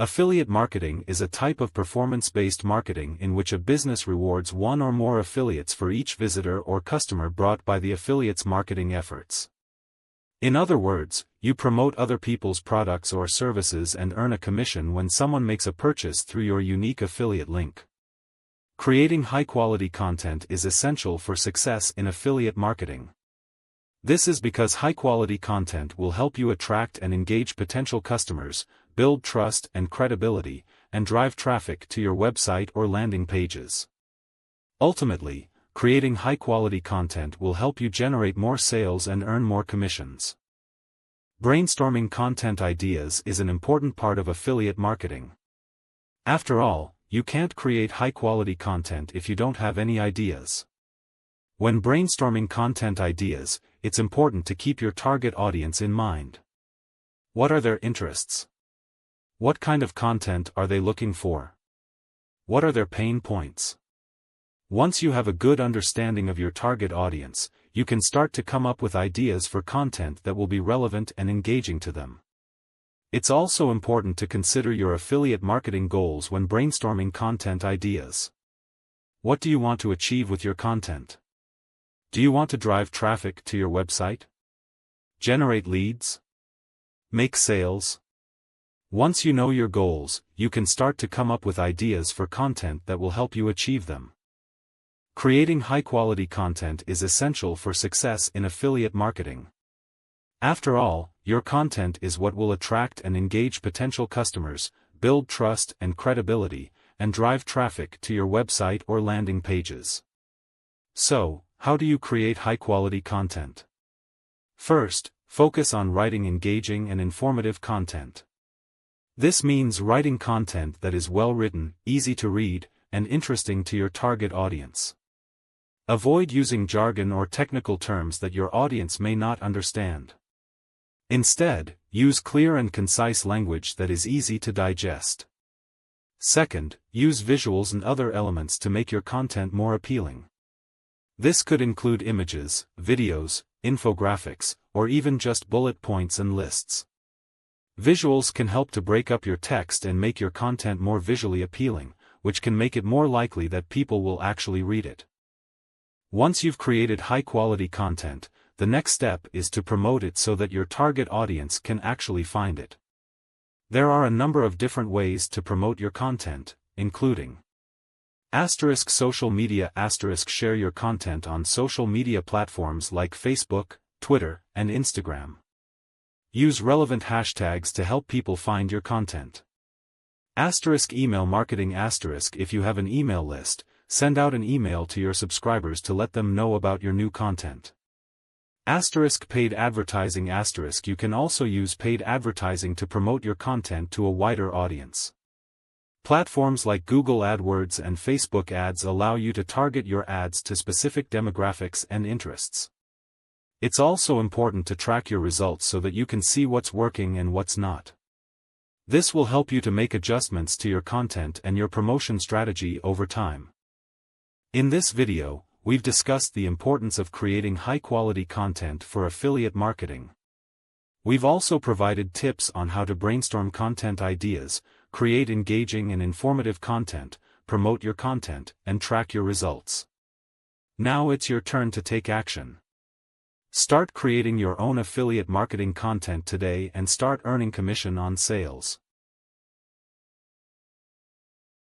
Affiliate marketing is a type of performance-based marketing in which a business rewards one or more affiliates for each visitor or customer brought by the affiliate's marketing efforts. In other words, you promote other people's products or services and earn a commission when someone makes a purchase through your unique affiliate link. Creating high-quality content is essential for success in affiliate marketing. This is because high-quality content will help you attract and engage potential customers, build trust and credibility, and drive traffic to your website or landing pages. Ultimately, creating high-quality content will help you generate more sales and earn more commissions. Brainstorming content ideas is an important part of affiliate marketing. After all, you can't create high-quality content if you don't have any ideas. When brainstorming content ideas, it's important to keep your target audience in mind. What are their interests? What kind of content are they looking for? What are their pain points? Once you have a good understanding of your target audience, you can start to come up with ideas for content that will be relevant and engaging to them. It's also important to consider your affiliate marketing goals when brainstorming content ideas. What do you want to achieve with your content? Do you want to drive traffic to your website? Generate leads? Make sales? Once you know your goals, you can start to come up with ideas for content that will help you achieve them. Creating high-quality content is essential for success in affiliate marketing. After all, your content is what will attract and engage potential customers, build trust and credibility, and drive traffic to your website or landing pages. So, how do you create high-quality content? First, focus on writing engaging and informative content. This means writing content that is well-written, easy to read, and interesting to your target audience. Avoid using jargon or technical terms that your audience may not understand. Instead, use clear and concise language that is easy to digest. Second, use visuals and other elements to make your content more appealing. This could include images, videos, infographics, or even just bullet points and lists. Visuals can help to break up your text and make your content more visually appealing, which can make it more likely that people will actually read it. Once you've created high-quality content, the next step is to promote it so that your target audience can actually find it. There are a number of different ways to promote your content, including social media * share your content on social media platforms like Facebook, Twitter, and Instagram. Use relevant hashtags to help people find your content. Email marketing * if you have an email list, send out an email to your subscribers to let them know about your new content. Paid advertising * you can also use paid advertising to promote your content to a wider audience. Platforms like Google AdWords and Facebook ads allow you to target your ads to specific demographics and interests. It's also important to track your results so that you can see what's working and what's not. This will help you to make adjustments to your content and your promotion strategy over time. In this video, we've discussed the importance of creating high-quality content for affiliate marketing. We've also provided tips on how to brainstorm content ideas, create engaging and informative content, promote your content, and track your results. Now it's your turn to take action. Start creating your own affiliate marketing content today and start earning commission on sales.